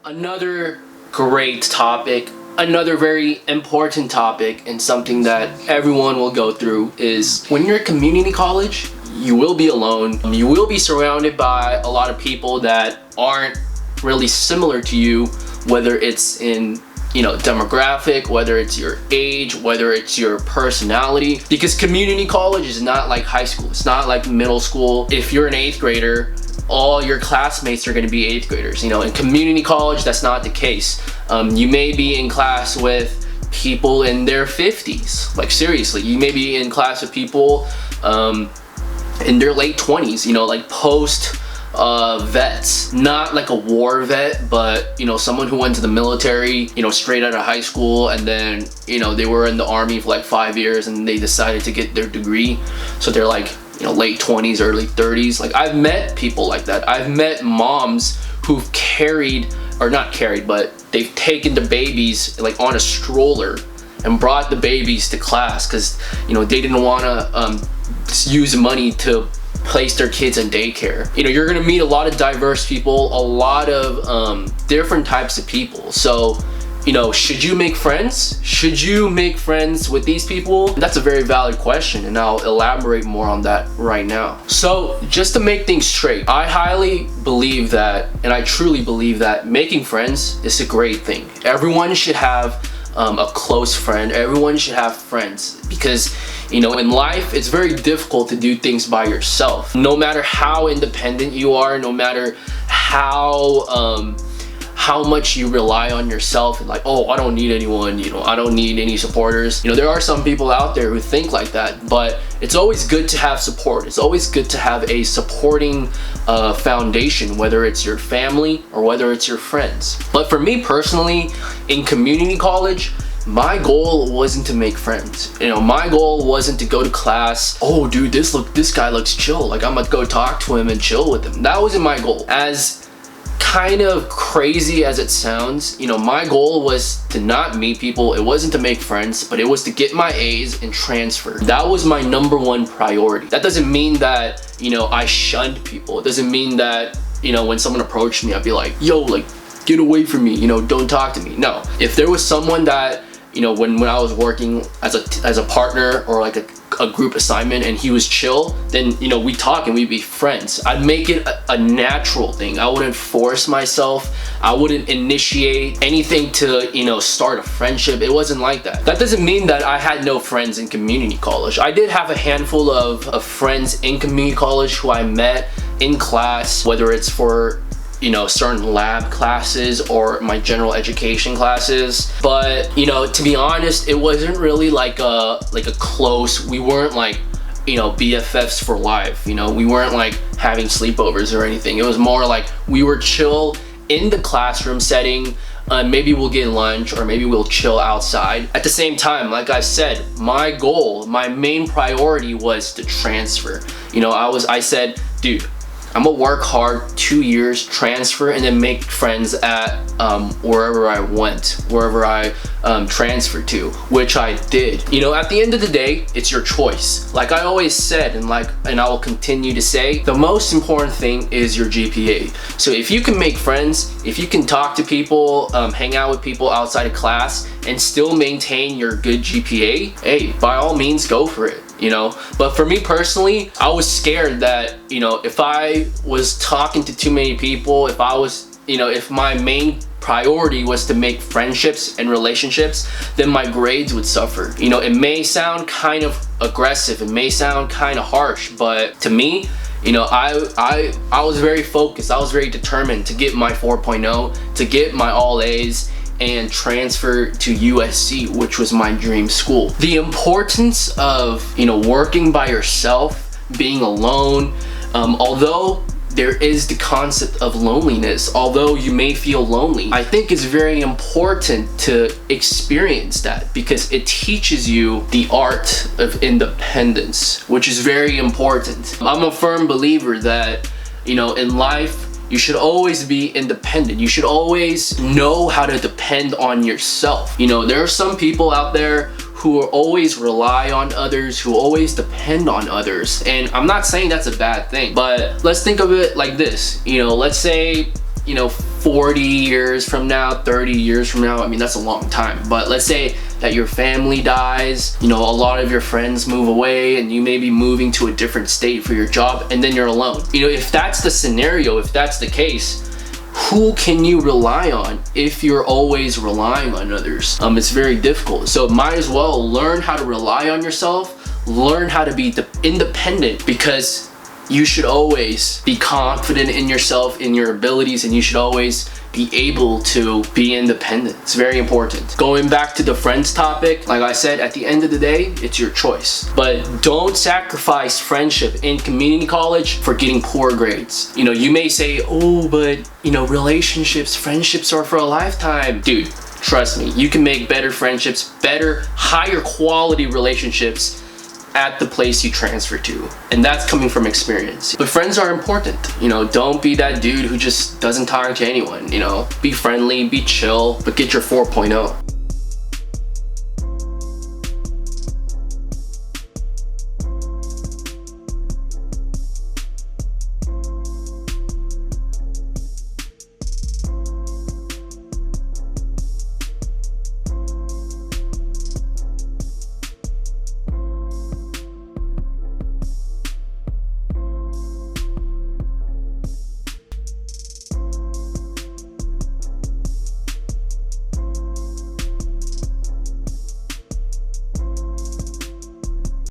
Another great topic, another very important topic, and something that everyone will go through is when you're at community college, you will be alone. You will be surrounded by a lot of people that aren't really similar to you, whether it's in demographic, whether it's your age, whether it's your personality, because community college is not like high school. It's not like middle school. If you're an 8th grader, all your classmates are going to be 8th graders. In community college, that's not the case. You may be in class with people in their 50s. Like seriously, you may be in class with people in their late 20s, like post vets, not like a war vet, but someone who went to the military, straight out of high school, and then they were in the army for like 5 years and they decided to get their degree, so they're like late 20s, early 30s. Like I've met people like that. I've met moms who've but they've taken the babies like on a stroller and brought the babies to class because they didn't want to use money to place their kids in daycare. You're gonna meet a lot of diverse people, a lot of different types of people. So should you make friends? Should you make friends with these people? That's a very valid question, and I'll elaborate more on that right now. So just to make things straight, I highly believe that, and I truly believe that making friends is a great thing. Everyone should have a close friend. Everyone should have friends because in life it's very difficult to do things by yourself. No matter how independent you are, no matter how much you rely on yourself and like, oh, I don't need anyone, I don't need any supporters. There are some people out there who think like that, but it's always good to have support. It's always good to have a supporting foundation, whether it's your family or whether it's your friends. But for me personally, in community college, my goal wasn't to make friends. My goal wasn't to go to class, oh dude, this guy looks chill, like I'm gonna go talk to him and chill with him. That wasn't my goal. As kind of crazy as it sounds, my goal was to not meet people. It wasn't to make friends, but it was to get my A's and transfer. That was my #1 priority. That doesn't mean that I shunned people. It doesn't mean that when someone approached me, I'd be like, yo, like get away from me, don't talk to me. No, if there was someone that when I was working as a partner or like a group assignment and he was chill, then we'd talk and we'd be friends. I'd make it a natural thing. I wouldn't force myself. I wouldn't initiate anything to start a friendship. It wasn't like that. That doesn't mean that I had no friends in community college. I did have a handful of friends in community college who I met in class, whether it's for certain lab classes or my general education classes. But to be honest, it wasn't really like a close, we weren't like BFFs for life. We weren't like having sleepovers or anything. It was more like we were chill in the classroom setting. Maybe we'll get lunch or maybe we'll chill outside. At the same time, like I said, my goal, my main priority was to transfer. I said, dude, I'm gonna work hard 2 years, transfer, and then make friends at wherever I went, wherever I transferred to, which I did. At the end of the day, it's your choice. Like I always said, and I will continue to say, the most important thing is your GPA. So if you can make friends, if you can talk to people, hang out with people outside of class, and still maintain your good GPA, hey, by all means, go for it. But for me personally, I was scared that if I was talking to too many people, if I was if my main priority was to make friendships and relationships, then my grades would suffer. It may sound kind of aggressive, it may sound kind of harsh, but to me, I was very focused. I was very determined to get my 4.0, to get my all A's, and transfer to USC, which was my dream school. The importance of working by yourself, being alone, although there is the concept of loneliness, although you may feel lonely, I think it's very important to experience that because it teaches you the art of independence, which is very important. I'm a firm believer that in life, you should always be independent. You should always know how to depend on yourself. There are some people out there who always rely on others, who always depend on others. And I'm not saying that's a bad thing, but let's think of it like this. Let's say, 40 years from now, 30 years from now, I mean, that's a long time. But let's say that your family dies, you know, a lot of your friends move away and you may be moving to a different state for your job, and then you're alone. You know, if that's the scenario, if that's the case, who can you rely on if you're always relying on others? It's very difficult. So might as well learn how to rely on yourself, learn how to be independent, because you should always be confident in yourself, in your abilities, and you should always be able to be independent. It's very important. Going back to the friends topic, like I said, at the end of the day, it's your choice. But don't sacrifice friendship in community college for getting poor grades. You know, you may say, oh, but you know, relationships, friendships are for a lifetime. Dude, trust me, you can make better friendships, better, higher quality relationships at the place you transfer to, and that's coming from experience. But friends are important. You know, don't be that dude who just doesn't talk to anyone. You know, be friendly, be chill, but get your 4.0.